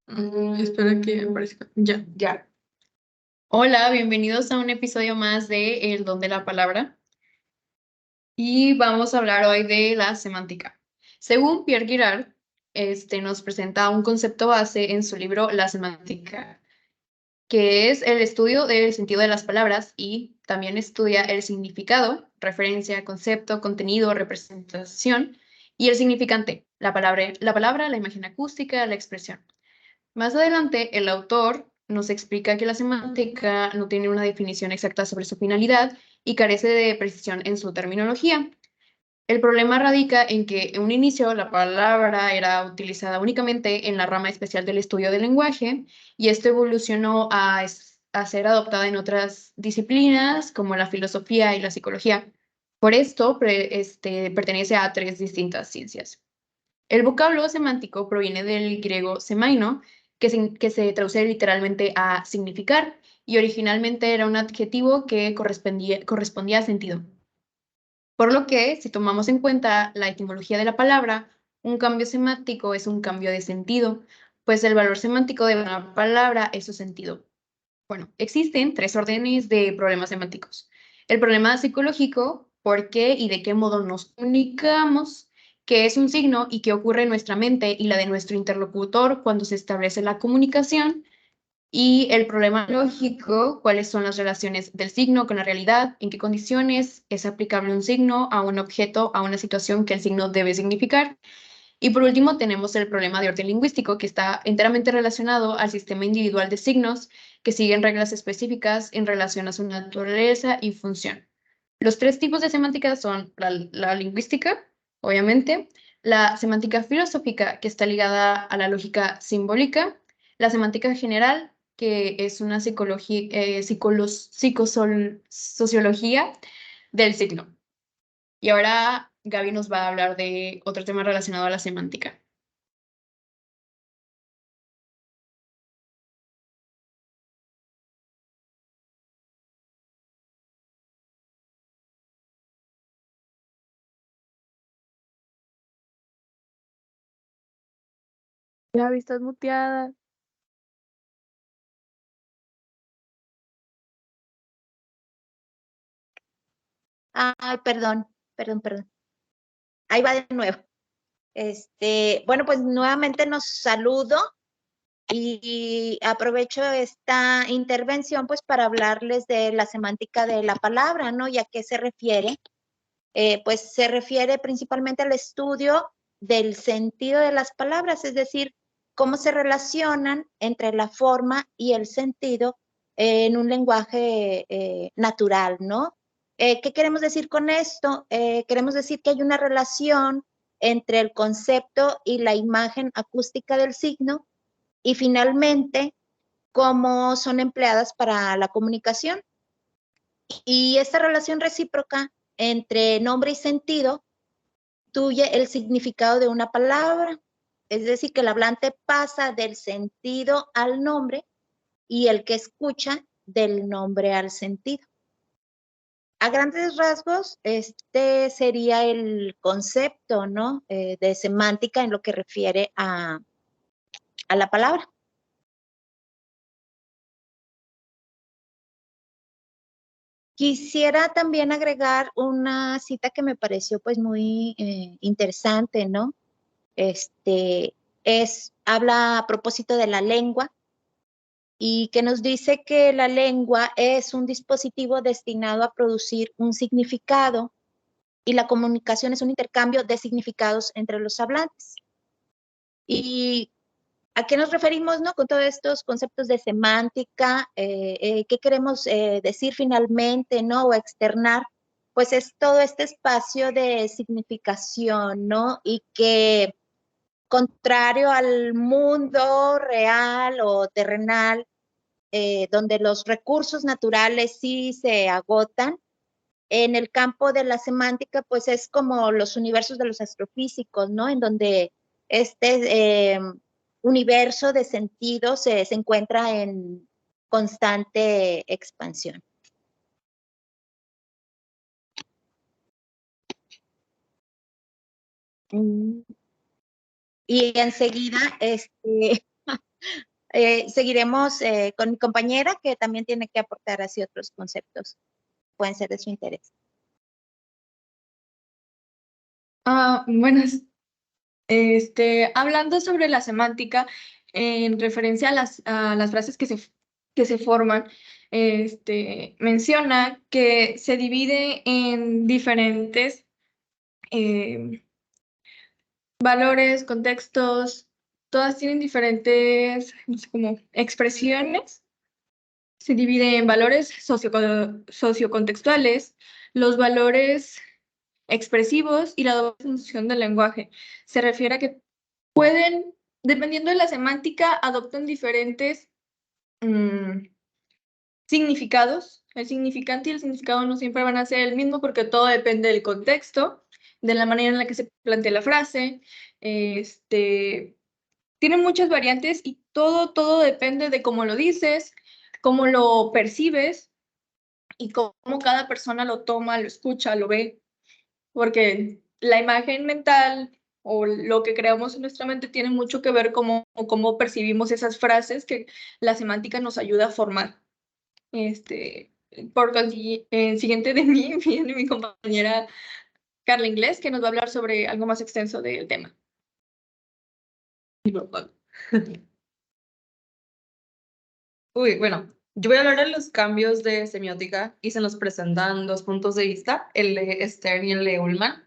Espera que aparezca. Ya. Ya. Hola, bienvenidos a un episodio más de El Don de la Palabra. Y vamos a hablar hoy de la semántica. Según Pierre Girard, nos presenta un concepto base en su libro La semántica, que es el estudio del sentido de las palabras y también estudia el significado, referencia, concepto, contenido, representación y el significante, la palabra, la imagen acústica, la expresión. Más adelante, el autor nos explica que la semántica no tiene una definición exacta sobre su finalidad y carece de precisión en su terminología. El problema radica en que en un inicio la palabra era utilizada únicamente en la rama especial del estudio del lenguaje y esto evolucionó a ser adoptada en otras disciplinas como la filosofía y la psicología. Por esto, pertenece a tres distintas ciencias. El vocablo semántico proviene del griego semaino, que se traduce literalmente a significar, y originalmente era un adjetivo que correspondía a sentido. Por lo que, si tomamos en cuenta la etimología de la palabra, un cambio semántico es un cambio de sentido, pues el valor semántico de una palabra es su sentido. Bueno, existen tres órdenes de problemas semánticos. El problema psicológico, por qué y de qué modo nos comunicamos, qué es un signo y qué ocurre en nuestra mente y la de nuestro interlocutor cuando se establece la comunicación. Y el problema lógico, cuáles son las relaciones del signo con la realidad, en qué condiciones es aplicable un signo a un objeto, a una situación que el signo debe significar. Y por último, tenemos el problema de orden lingüístico, que está enteramente relacionado al sistema individual de signos que siguen reglas específicas en relación a su naturaleza y función. Los tres tipos de semántica son la lingüística, obviamente, la semántica filosófica, que está ligada a la lógica simbólica, la semántica general, que es una sociología del signo. Y ahora Gaby nos va a hablar de otro tema relacionado a la semántica. Gaby, estás muteada. Ay, perdón. Ahí va de nuevo. Bueno, pues nuevamente nos saludo y aprovecho esta intervención pues para hablarles de la semántica de la palabra, ¿no? ¿Y a qué se refiere? Pues se refiere principalmente al estudio del sentido de las palabras, es decir, cómo se relacionan entre la forma y el sentido en un lenguaje natural, ¿no? ¿Qué queremos decir con esto? Queremos decir que hay una relación entre el concepto y la imagen acústica del signo y finalmente cómo son empleadas para la comunicación. Y esta relación recíproca entre nombre y sentido constituye el significado de una palabra, es decir, que el hablante pasa del sentido al nombre y el que escucha del nombre al sentido. A grandes rasgos, este sería el concepto, ¿no? De semántica en lo que refiere a la palabra. Quisiera también agregar una cita que me pareció pues muy interesante, ¿no? Habla a propósito de la lengua y que nos dice que la lengua es un dispositivo destinado a producir un significado y la comunicación es un intercambio de significados entre los hablantes. ¿Y a qué nos referimos, no? Con todos estos conceptos de semántica, ¿qué queremos decir finalmente, no? O externar, pues es todo este espacio de significación, ¿no? Y que contrario al mundo real o terrenal, donde los recursos naturales sí se agotan, en el campo de la semántica, pues es como los universos de los astrofísicos, ¿no? En donde este universo de sentidos se encuentra en constante expansión. Y enseguida, Seguiremos con mi compañera, que también tiene que aportar así otros conceptos. Pueden ser de su interés. Buenas. Hablando sobre la semántica, en referencia a las frases que se forman, menciona que se divide en diferentes eh, valores, contextos, todas tienen diferentes, no sé, como expresiones. Se divide en valores sociocontextuales, los valores expresivos y la doble función del lenguaje. Se refiere a que pueden, dependiendo de la semántica, adoptan diferentes significados. El significante y el significado no siempre van a ser el mismo porque todo depende del contexto, de la manera en la que se plantea la frase. Tiene muchas variantes y todo depende de cómo lo dices, cómo lo percibes y cómo cada persona lo toma, lo escucha, lo ve, porque la imagen mental o lo que creamos en nuestra mente tiene mucho que ver cómo percibimos esas frases que la semántica nos ayuda a formar. Por siguiente de mí viene mi compañera Carla Inglés, que nos va a hablar sobre algo más extenso del tema. Uy, bueno, yo voy a hablar de los cambios de semiótica y se nos presentan dos puntos de vista, el de Stern y el de Ullmann.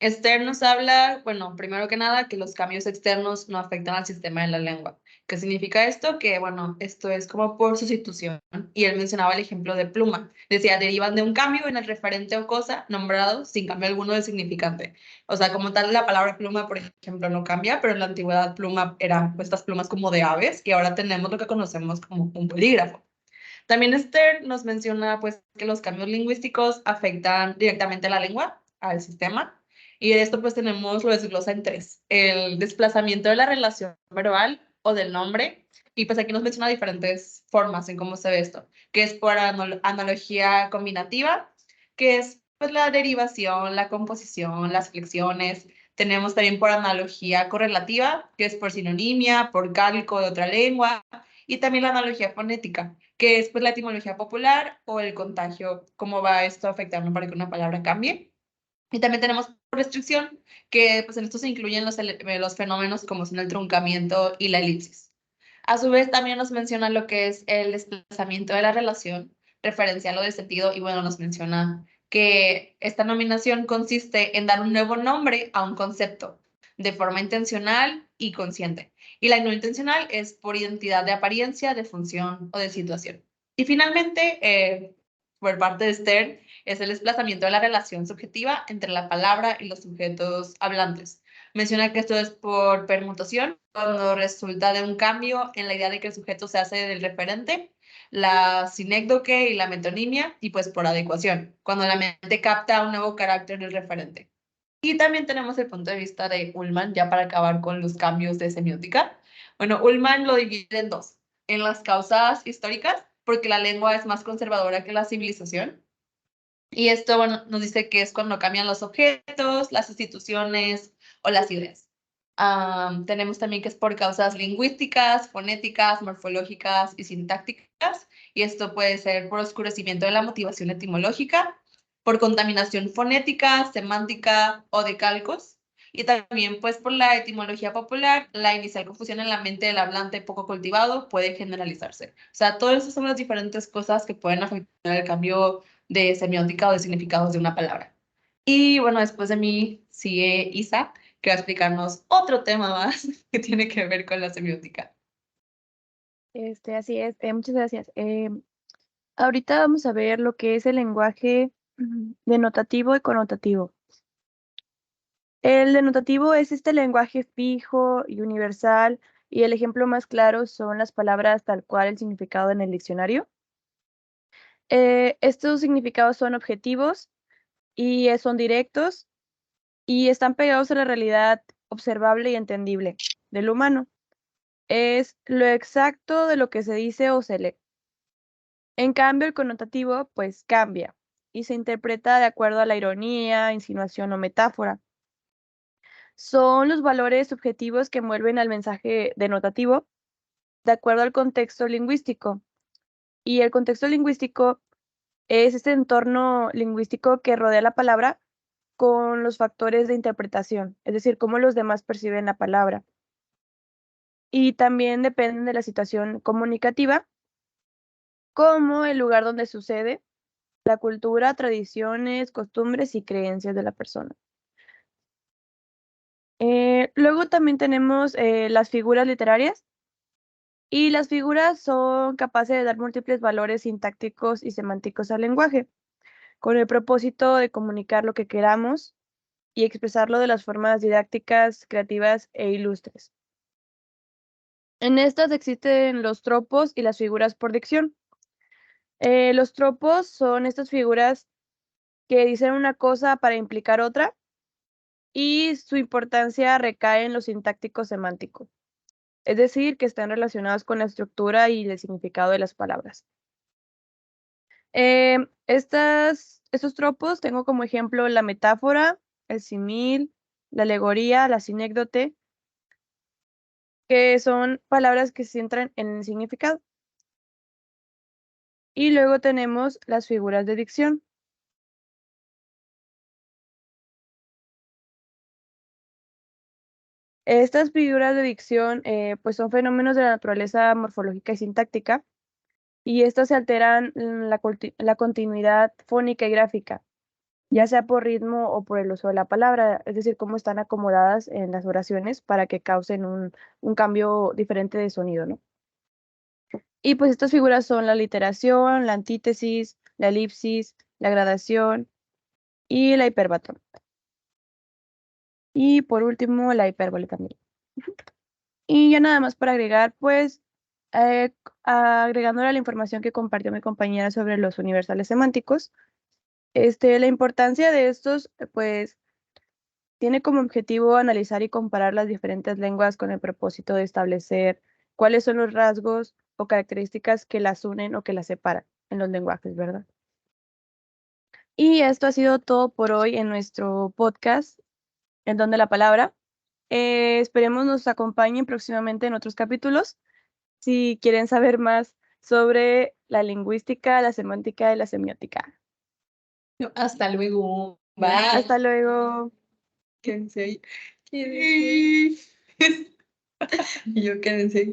Stern nos habla, bueno, primero que nada, que los cambios externos no afectan al sistema de la lengua. ¿Qué significa esto? Que, bueno, esto es como por sustitución. Y él mencionaba el ejemplo de pluma. Decía, derivan de un cambio en el referente o cosa nombrado sin cambio alguno del significante. O sea, como tal, la palabra pluma, por ejemplo, no cambia, pero en la antigüedad pluma eran pues, estas plumas como de aves y ahora tenemos lo que conocemos como un bolígrafo. También Stern nos menciona pues, que los cambios lingüísticos afectan directamente a la lengua, al sistema, y de esto pues tenemos, lo desglosa en tres, el desplazamiento de la relación verbal o del nombre, y pues aquí nos menciona diferentes formas en cómo se ve esto, que es por analogía combinativa, que es pues la derivación, la composición, las flexiones. Tenemos también por analogía correlativa, que es por sinonimia, por cálculo de otra lengua, y también la analogía fonética, que es pues la etimología popular o el contagio, cómo va esto afectando para que una palabra cambie. Y también tenemos por restricción, que pues en esto se incluyen los fenómenos como son el truncamiento y la elipsis. A su vez también nos menciona lo que es el desplazamiento de la relación, referencial o de sentido, y bueno, nos menciona que esta nominación consiste en dar un nuevo nombre a un concepto de forma intencional y consciente. Y la no intencional es por identidad de apariencia, de función o de situación. Y finalmente, por parte de Stern, es el desplazamiento de la relación subjetiva entre la palabra y los sujetos hablantes. Menciona que esto es por permutación, cuando resulta de un cambio en la idea de que el sujeto se hace del referente, la sinécdoque y la metonimia, y pues por adecuación, cuando la mente capta un nuevo carácter del referente. Y también tenemos el punto de vista de Ullmann, ya para acabar con los cambios de semiótica. Bueno, Ullmann lo divide en dos, en las causas históricas, porque la lengua es más conservadora que la civilización, y esto, bueno, nos dice que es cuando cambian los objetos, las instituciones o las ideas. Tenemos también que es por causas lingüísticas, fonéticas, morfológicas y sintácticas. Y esto puede ser por oscurecimiento de la motivación etimológica, por contaminación fonética, semántica o de calcos. Y también, pues, por la etimología popular, la inicial confusión en la mente del hablante poco cultivado puede generalizarse. O sea, todas esas son las diferentes cosas que pueden afectar el cambio de semiótica o de significados de una palabra. Y bueno, después de mí sigue Isa, que va a explicarnos otro tema más que tiene que ver con la semiótica. Así es, muchas gracias. Ahorita vamos a ver lo que es el lenguaje denotativo y connotativo. El denotativo es este lenguaje fijo y universal, y el ejemplo más claro son las palabras tal cual el significado en el diccionario. Estos significados son objetivos y son directos y están pegados a la realidad observable y entendible del humano. Es lo exacto de lo que se dice o se lee. En cambio, el connotativo, pues cambia y se interpreta de acuerdo a la ironía, insinuación o metáfora. Son los valores subjetivos que envuelven al mensaje denotativo de acuerdo al contexto lingüístico. Y el contexto lingüístico es este entorno lingüístico que rodea la palabra con los factores de interpretación, es decir, cómo los demás perciben la palabra. Y también dependen de la situación comunicativa, como el lugar donde sucede, la cultura, tradiciones, costumbres y creencias de la persona. Luego también tenemos las figuras literarias, y las figuras son capaces de dar múltiples valores sintácticos y semánticos al lenguaje, con el propósito de comunicar lo que queramos y expresarlo de las formas didácticas, creativas e ilustres. En estas existen los tropos y las figuras por dicción. Los tropos son estas figuras que dicen una cosa para implicar otra, y su importancia recae en lo sintáctico semántico, es decir, que están relacionados con la estructura y el significado de las palabras. Estos tropos tengo como ejemplo la metáfora, el símil, la alegoría, la sinécdote, que son palabras que se centran en el significado. Y luego tenemos las figuras de dicción. Estas figuras de dicción pues son fenómenos de la naturaleza morfológica y sintáctica, y estas se alteran la continuidad fónica y gráfica, ya sea por ritmo o por el uso de la palabra, es decir, cómo están acomodadas en las oraciones para que causen un cambio diferente de sonido, ¿no? Y pues estas figuras son la literación, la antítesis, la elipsis, la gradación y la hiperbatón. Y por último, la hipérbole también. Y ya nada más para agregar, pues, agregándole a la información que compartió mi compañera sobre los universales semánticos, la importancia de estos, pues, tiene como objetivo analizar y comparar las diferentes lenguas con el propósito de establecer cuáles son los rasgos o características que las unen o que las separan en los lenguajes, ¿verdad? Y esto ha sido todo por hoy en nuestro podcast, El Don de la Palabra. Esperemos nos acompañen próximamente en otros capítulos. Si quieren saber más sobre la lingüística, la semántica y la semiótica. Hasta luego. Hasta luego. Quédense ahí. Y yo quédense ahí.